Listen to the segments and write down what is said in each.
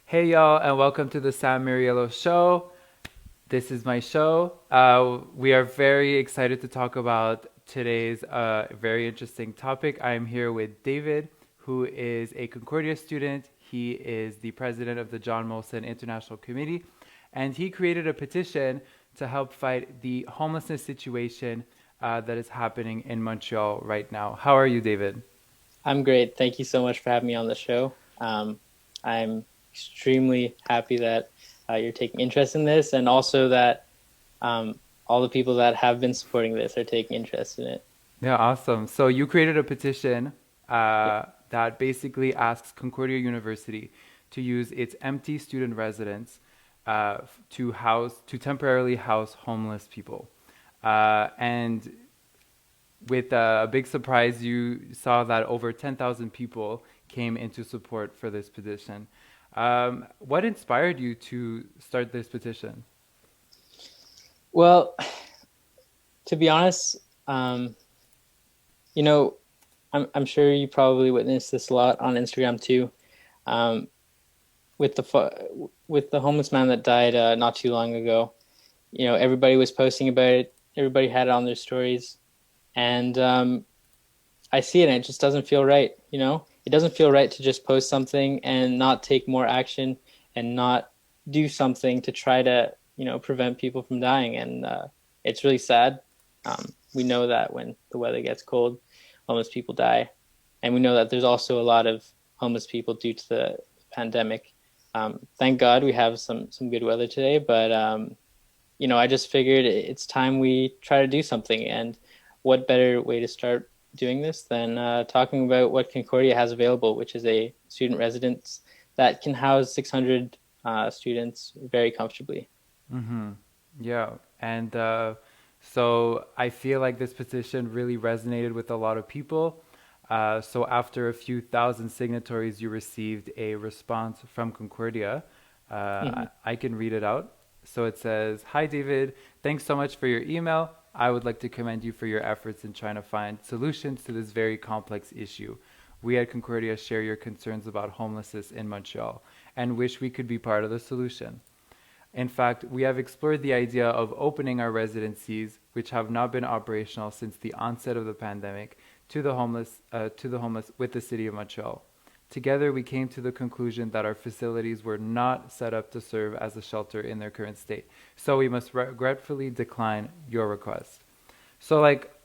Hey y'all, and welcome to the Sam Muriello Show. This is my show. We are very excited to talk about today's very interesting topic. I am here with David, who is a Concordia student. He is the president of the John Molson International Committee, and he created a petition to help fight the homelessness situation that is happening in Montreal right now. How are you, David? I'm great. Thank you so much for having me on the show. I'm extremely happy that you're taking interest in this, and also that all the people that have been supporting this are taking interest in it. Yeah, awesome. So you created a petition Yeah. that basically asks Concordia University to use its empty student residence to temporarily house homeless people. And with a big surprise, you saw that over 10,000 people came into support for this petition. What inspired you to start this petition? Well, to be honest, um, you know, I'm sure you probably witnessed this a lot on Instagram too. Um, with the homeless man that died not too long ago, everybody was posting about it. Everybody had it on their stories, and I see it and it just doesn't feel right, It doesn't feel right to just post something and not take more action and not do something to try to, prevent people from dying. And it's really sad. We know that when the weather gets cold, homeless people die. And we know that there's also a lot of homeless people due to the pandemic. Thank God we have some good weather today, but I just figured it's time we try to do something. And what better way to start doing this than talking about what Concordia has available, which is a student residence that can house 600 students very comfortably. Mm-hmm. Yeah. And so I feel like this petition really resonated with a lot of people. So after a few thousand signatories, you received a response from Concordia. Mm-hmm. I can read it out. So it says, "Hi, David. Thanks so much for your email. I would like to commend you for your efforts in trying to find solutions to this very complex issue. We at Concordia share your concerns about homelessness in Montreal and wish we could be part of the solution. In fact, we have explored the idea of opening our residencies, which have not been operational since the onset of the pandemic, to the homeless with the city of Montreal. Together, we came to the conclusion that our facilities were not set up to serve as a shelter in their current state. So we must regretfully decline your request." So,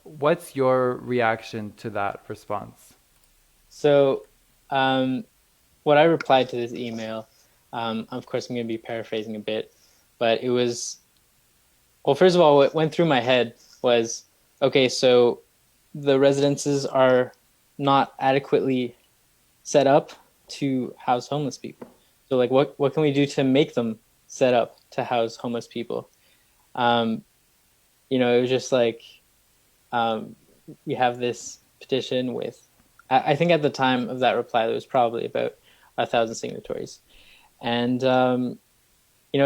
what's your reaction to that response? So, um, what I replied to this email, of course, I'm going to be paraphrasing a bit, but it was, well, first of all, what went through my head was, okay, so the residences are not adequately set up to house homeless people. So, like, what can we do to make them set up to house homeless people? Um, it was just like um, we have this petition with, I think at the time of that reply, there was probably about 1,000 signatories, and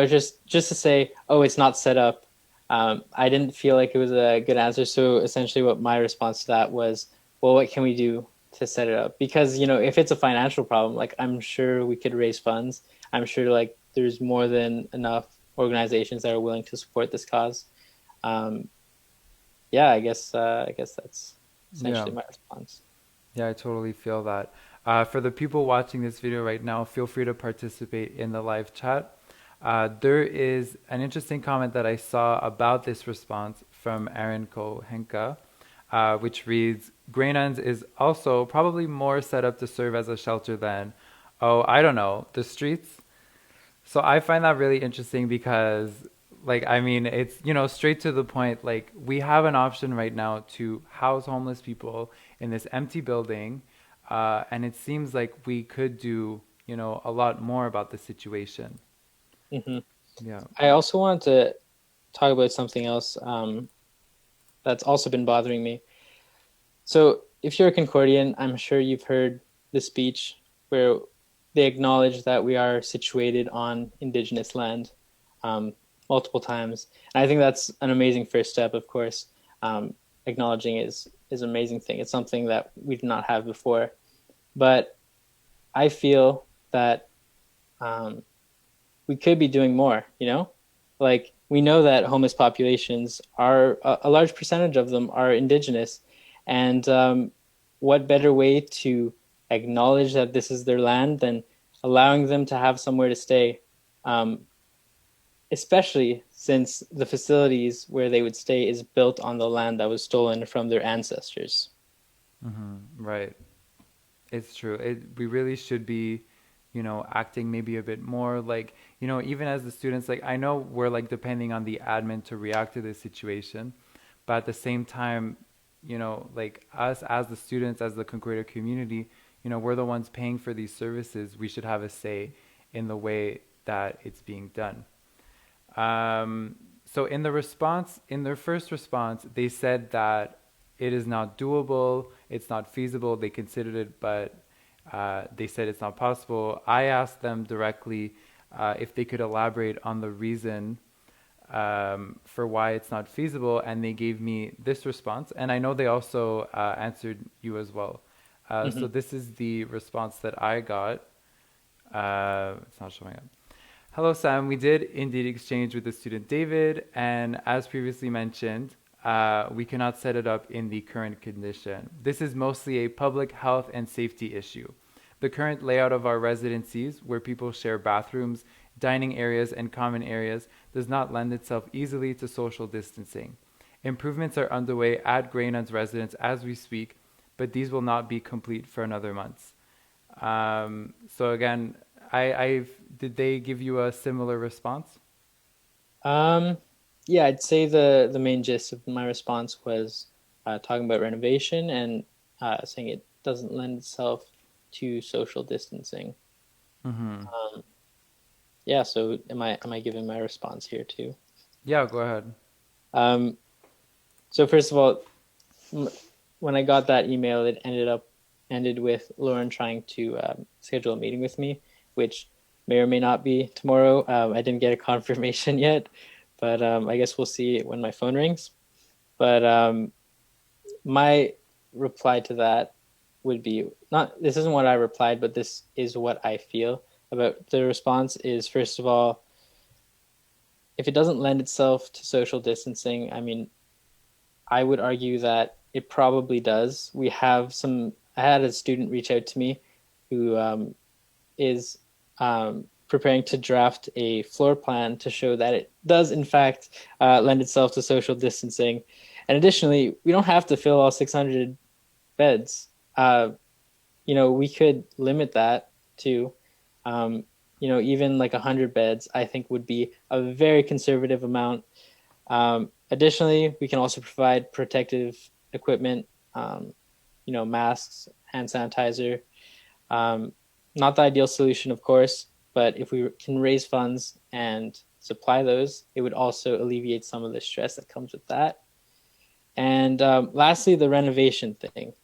just to say, oh, it's not set up. I didn't feel like it was a good answer. So essentially, what my response to that was, well, what can we do to set it up? Because if it's a financial problem, like I'm sure we could raise funds. I'm sure like there's more than enough organizations that are willing to support this cause. Um, yeah, I guess that's Yeah. essentially my response. Yeah, I totally feel that. For the people watching this video right now, feel free to participate in the live chat. There is an interesting comment that I saw about this response from Aaron Kohenka, which reads, "Grainans is also probably more set up to serve as a shelter than, oh, I don't know, the streets." So I find that really interesting because, I mean, it's, straight to the point. Like, we have an option right now to house homeless people in this empty building. And it seems like we could do, a lot more about the situation. Hmm. Yeah. I also want to talk about something else that's also been bothering me. So, if you're a Concordian, I'm sure you've heard the speech where they acknowledge that we are situated on Indigenous land um, multiple times, and I think that's an amazing first step. Of course, acknowledging is an amazing thing. It's something that we did not have before, but I feel that um, we could be doing more, Like we know that homeless populations are a large percentage of them are indigenous. And what better way to acknowledge that this is their land than allowing them to have somewhere to stay, um, especially since the facilities where they would stay is built on the land that was stolen from their ancestors. Right. It's true. We really should be, acting maybe a bit more like, even as the students, like I know we're like depending on the admin to react to this situation, but at the same time, like us as the students, as the Concordia community, we're the ones paying for these services. We should have a say in the way that it's being done. So in their first response, they said that it is not doable, it's not feasible. They considered it, but they said it's not possible. I asked them directly if they could elaborate on the reason for why it's not feasible, and they gave me this response. And I know they also answered you as well. So Hmm. this is the response that I got. It's not showing up. Hello, Sam. We did indeed exchange with the student David, and as previously mentioned, we cannot set it up in the current condition. This is mostly a public health and safety issue. The current layout of our residencies, where people share bathrooms, dining areas, and common areas, does not lend itself easily to social distancing. Improvements are underway at Grey Nuns residence as we speak, but these will not be complete for another month. So again, I've did they give you a similar response? Um, yeah, I'd say the main gist of my response was talking about renovation and saying it doesn't lend itself to social distancing. Mm-hmm. Um, yeah, so am I giving my response here too? Yeah, go ahead. Um, so first of all, when I got that email, it ended with Lauren trying to schedule a meeting with me, which may or may not be tomorrow. I didn't get a confirmation yet, but I guess we'll see when my phone rings. But my reply to that would be not this isn't what I replied, but this is what I feel about the response is first of all, if it doesn't lend itself to social distancing, I mean, I would argue that it probably does. I had a student reach out to me who is preparing to draft a floor plan to show that it does, in fact, lend itself to social distancing. And additionally, we don't have to fill all 600 beds. We could limit that to, even like 100 beds, I think would be a very conservative amount. Additionally, we can also provide protective equipment, masks, hand sanitizer. Um, Not the ideal solution, of course, but if we can raise funds and supply those, it would also alleviate some of the stress that comes with that. And lastly, the renovation thing.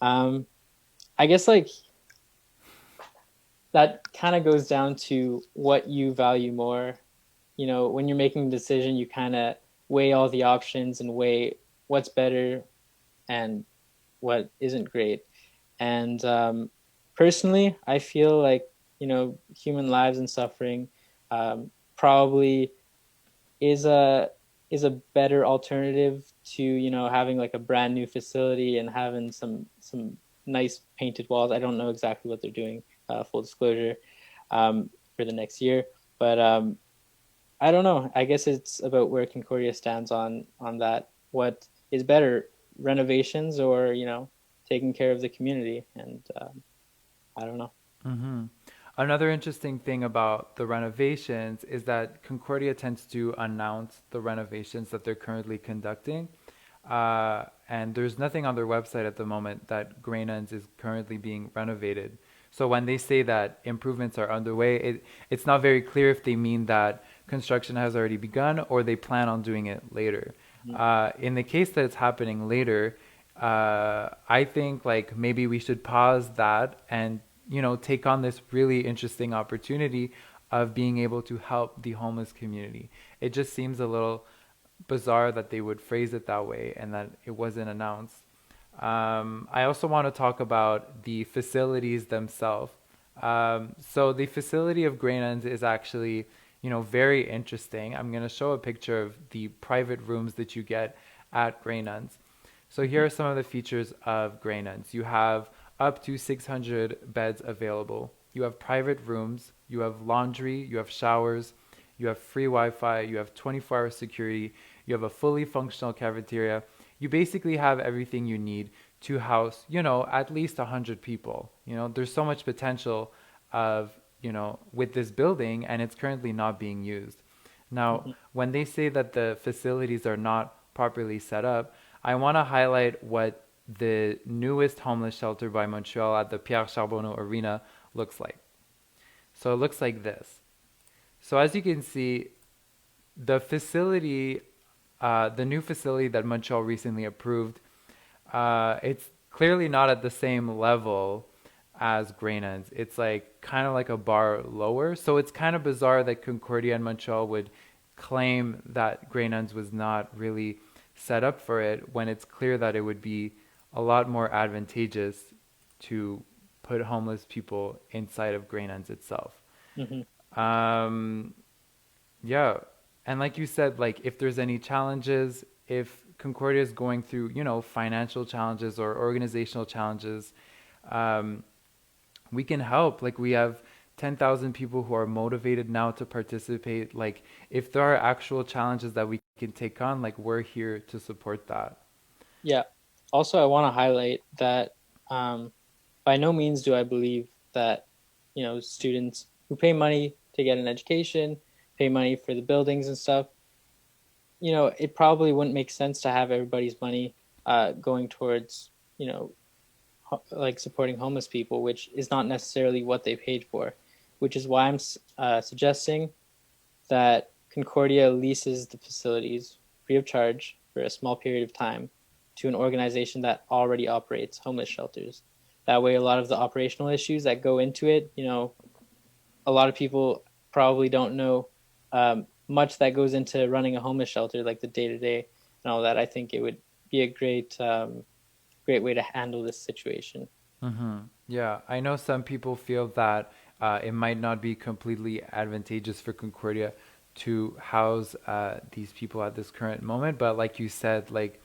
Um, I guess like that kind of goes down to what you value more. When you're making a decision, you kind of weigh all the options and weigh what's better and what isn't great. And personally, I feel like human lives and suffering probably is a is a better alternative to having like a brand new facility and having some nice painted walls. I don't know exactly what they're doing, full disclosure, for the next year, but I don't know. I guess it's about where Concordia stands on that. What is better, renovations or taking care of the community? And I don't know. Mm-hmm. Another interesting thing about the renovations is that Concordia tends to announce the renovations that they're currently conducting. And there's nothing on their website at the moment that Grey Nuns is currently being renovated. So when they say that improvements are underway, it's not very clear if they mean that construction has already begun or they plan on doing it later. Mhm. In the case that it's happening later, I think like maybe we should pause that and take on this really interesting opportunity of being able to help the homeless community. It just seems a little bizarre that they would phrase it that way and that it wasn't announced. I also want to talk about the facilities themselves. So the facility of Grey Nuns is actually, very interesting. I'm going to show a picture of the private rooms that you get at Grey Nuns. So Mhm. here are some of the features of Grey Nuns. You have up to 600 beds available. You have private rooms, you have laundry, you have showers, you have free Wi-Fi, you have 24-hour security, you have a fully functional cafeteria. You basically have everything you need to house, at least 100 people. There's so much potential of, with this building, and it's currently not being used. Now, Mhm. when they say that the facilities are not properly set up, I want to highlight what the newest homeless shelter by Montreal at the Pierre Charbonneau Arena looks like. So it looks like this. So as you can see, the facility, the new facility that Montreal recently approved, it's clearly not at the same level as Grey Nuns. It's like kind of like a bar lower. So it's kind of bizarre that Concordia and Montreal would claim that Grey Nuns was not really set up for it when it's clear that it would be a lot more advantageous to put homeless people inside of Grey Nuns itself. Mhm. Um, yeah. And like you said, like if there's any challenges, if Concordia is going through, financial challenges or organizational challenges, um, we can help. Like we have 10,000 people who are motivated now to participate. Like if there are actual challenges that we can take on, like we're here to support that. Yeah. Also, I want to highlight that um, by no means do I believe that students who pay money to get an education, pay money for the buildings and stuff. It probably wouldn't make sense to have everybody's money going towards like supporting homeless people, which is not necessarily what they paid for. Which is why I'm suggesting that Concordia leases the facilities free of charge for a small period of time to an organization that already operates homeless shelters. That way, a lot of the operational issues that go into it, a lot of people probably don't know much that goes into running a homeless shelter, like the day to day and all that. I think it would be a great way to handle this situation. Yeah, I know some people feel that it might not be completely advantageous for Concordia to house these people at this current moment, but like you said, like,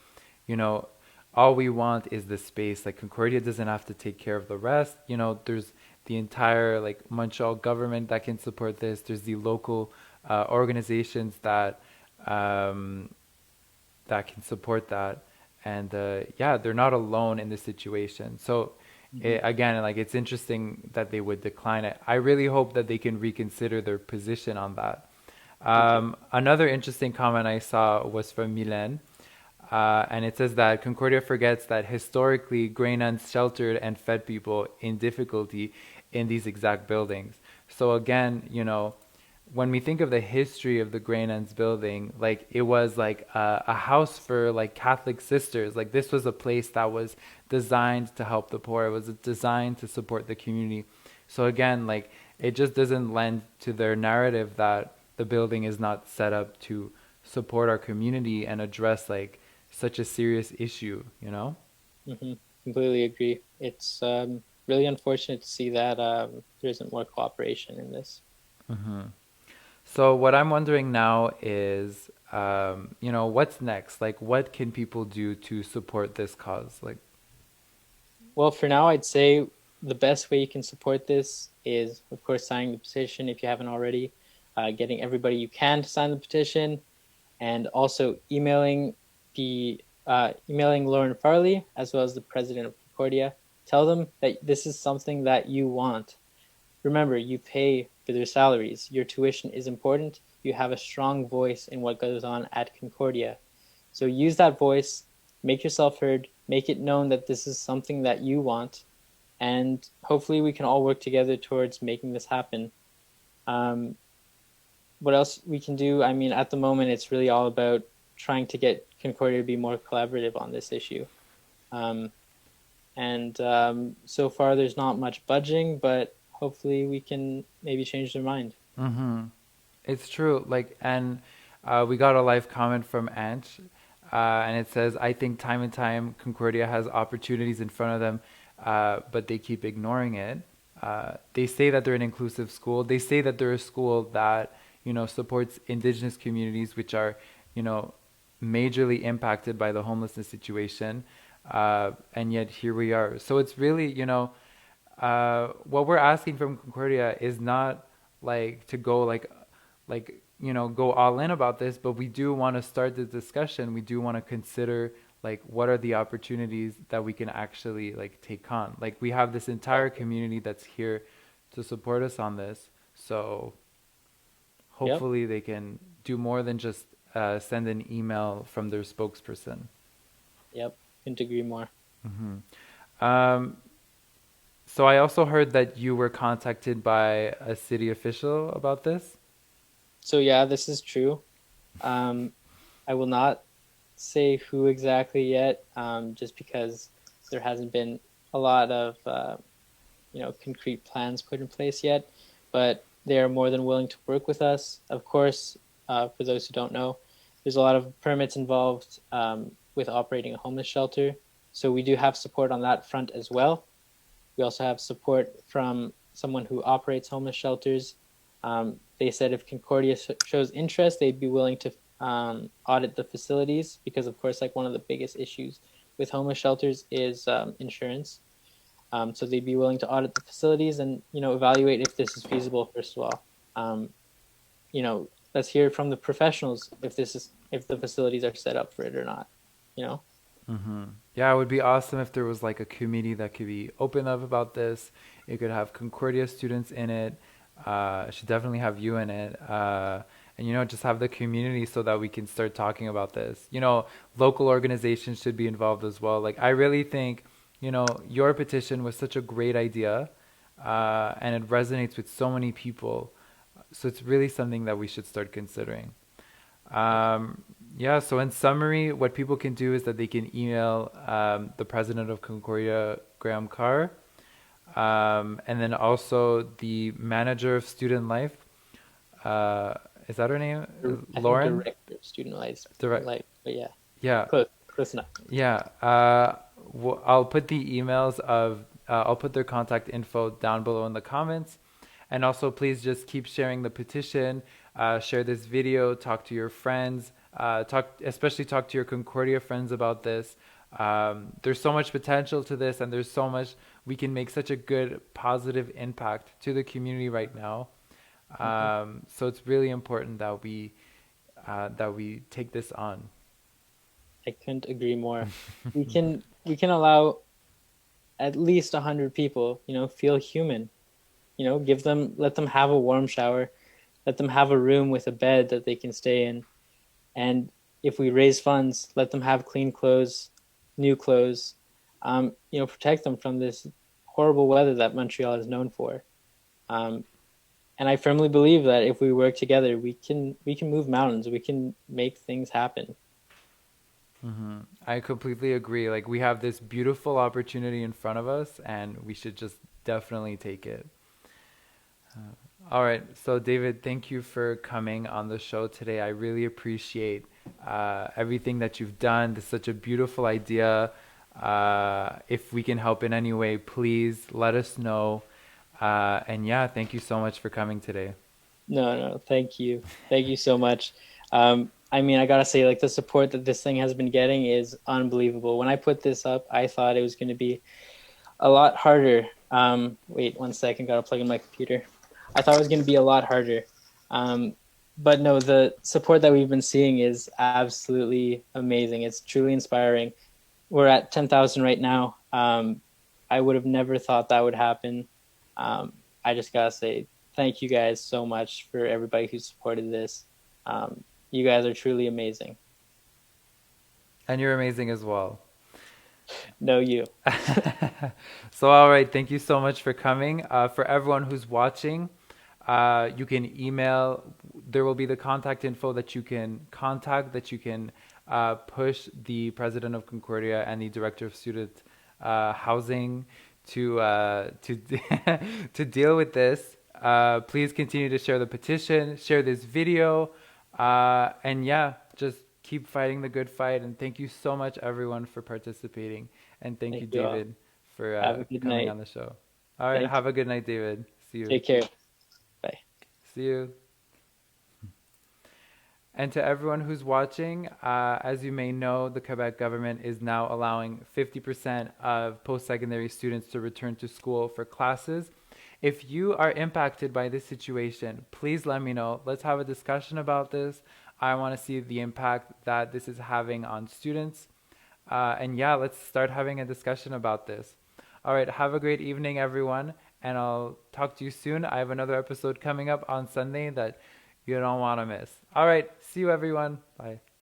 you know, all we want is the space. Like Concordia doesn't have to take care of the rest. There's the entire like Montreal government that can support this. There's the local organizations um, that can support that, and yeah, they're not alone in this situation. So Mm-hmm. again, like it's interesting that they would decline it. I really hope that they can reconsider their position on that. Me too. Another interesting comment I saw was from Milan, and it says that Concordia forgets that historically Grey Nuns sheltered and fed people in difficulty in these exact buildings. So again, when we think of the history of the Grey Nuns building, like it was like a house for like Catholic sisters. Like this was a place that was designed to help the poor. It was designed to support the community. So again, like it just doesn't lend to their narrative that the building is not set up to support our community and address like such a serious issue. Hmm. Completely agree. It's really unfortunate to see that there isn't more cooperation in this. So what I'm wondering now is, what's next? Like, what can people do to support this cause? Like, Well, for now, I'd say the best way you can support this is, of course, signing the petition if you haven't already, getting everybody you can to sign the petition, and also emailing Lauren Farley as well as the president of Concordia. Tell them that this is something that you want. Remember, you pay for their salaries. Your tuition is important. You have a strong voice in what goes on at Concordia. So use that voice, make yourself heard, make it known that this is something that you want, and hopefully we can all work together towards making this happen. Um, what else we can do? I mean, at the moment, it's really all about trying to get Concordia to be more collaborative on this issue. Um, and so far, there's not much budging, but hopefully, we can maybe change their mind. it's true. Like, and we got a live comment from Ant, and it says, "I think time and time Concordia has opportunities in front of them, but they keep ignoring it." They say that they're an inclusive school. They say that they're a school that, supports indigenous communities, which are, you know, majorly impacted by the homelessness situation. And yet here we are. So it's really, what we're asking from Concordia is not like to go go all in about this, but we do want to start the discussion. We do want to consider like what are the opportunities that we can actually like take on. Like we have this entire community that's here to support us on this. So Yep. hopefully they can do more than just send an email from their spokesperson. Yep. Couldn't agree more. Um, so I also heard that you were contacted by a city official about this. So yeah, this is true. Um, I will not say who exactly yet, just because there hasn't been a lot of concrete plans put in place yet. But they are more than willing to work with us. Of course, for those who don't know, there's a lot of permits involved with operating a homeless shelter. So we do have support on that front as well. We also have support from someone who operates homeless shelters. They said if Concordia shows interest, they'd be willing to audit the facilities because, of course, like one of the biggest issues with homeless shelters is insurance. So they'd be willing to audit the facilities and evaluate if this is feasible. First of all, let's hear from the professionals if the facilities are set up for it or not. You know. Yeah, it would be awesome if there was like a committee that could be open up about this. It could have Concordia students in it. It should definitely have you in it. And just have the community so that we can start talking about this. Local organizations should be involved as well. Like I really think, your petition was such a great idea, and it resonates with so many people. So it's really something that we should start considering. Yeah, so in summary, what people can do is that they can email the president of Concordia, Graham Carr, and then also the manager of student life. Is that her name? I think Lauren? director of student life, Direct. but yeah, Yeah, close enough. yeah. I'll put the emails of, I'll put their contact info down below in the comments. And also, please just keep sharing the petition, share this video, talk to your friends, especially talk to your Concordia friends about this. There's so much potential to this, and there's so much we can make such a good positive impact to the community right now. So it's really important that we take this on. I couldn't agree more. We can allow at least 100 people, feel human. Let them have a warm shower, let them have a room with a bed that they can stay in, and if we raise funds, let them have clean clothes, new clothes. Protect them from this horrible weather that Montreal is known for. Um, and I firmly believe that if we work together, we can move mountains. We can make things happen. I completely agree. Like we have this beautiful opportunity in front of us, and we should just definitely take it. All right. So, David, thank you for coming on the show today. I really appreciate everything that you've done. This is such a beautiful idea. If we can help in any way, please let us know. And yeah, thank you so much for coming today. No, thank you so much. I mean, I gotta say, like the support that this thing has been getting is unbelievable. When I put this up, I thought it was going to be a lot harder. Wait 1 second, gotta plug in my computer. I thought it was going to be a lot harder. Um, but no, the support that we've been seeing is absolutely amazing. It's truly inspiring. We're at 10,000 right now. I would have never thought that would happen. I just gotta say thank you guys so much for everybody who supported this. You guys are truly amazing. And you're amazing as well. No, you. So, all right. Thank you so much for coming. For everyone who's watching, you can email. There will be the contact info that you can contact, that you can push the president of Concordia and the director of student housing to to deal with this. Please continue to share the petition, share this video, and yeah, just keep fighting the good fight. And thank you so much, everyone, for participating. And thank you, Thank you all. David, for Have a good coming night. on the show. All right. Thank you. Have a good night, David. See you. Take care. Bye. See you. And to everyone who's watching, as you may know, the Quebec government is now allowing 50% of post-secondary students to return to school for classes. If you are impacted by this situation, please let me know. Let's have a discussion about this. I want to see the impact that this is having on students. And yeah, let's start having a discussion about this. All right, have a great evening, everyone, and I'll talk to you soon. I have another episode coming up on Sunday that you don't want to miss. All right, see you, everyone. Bye.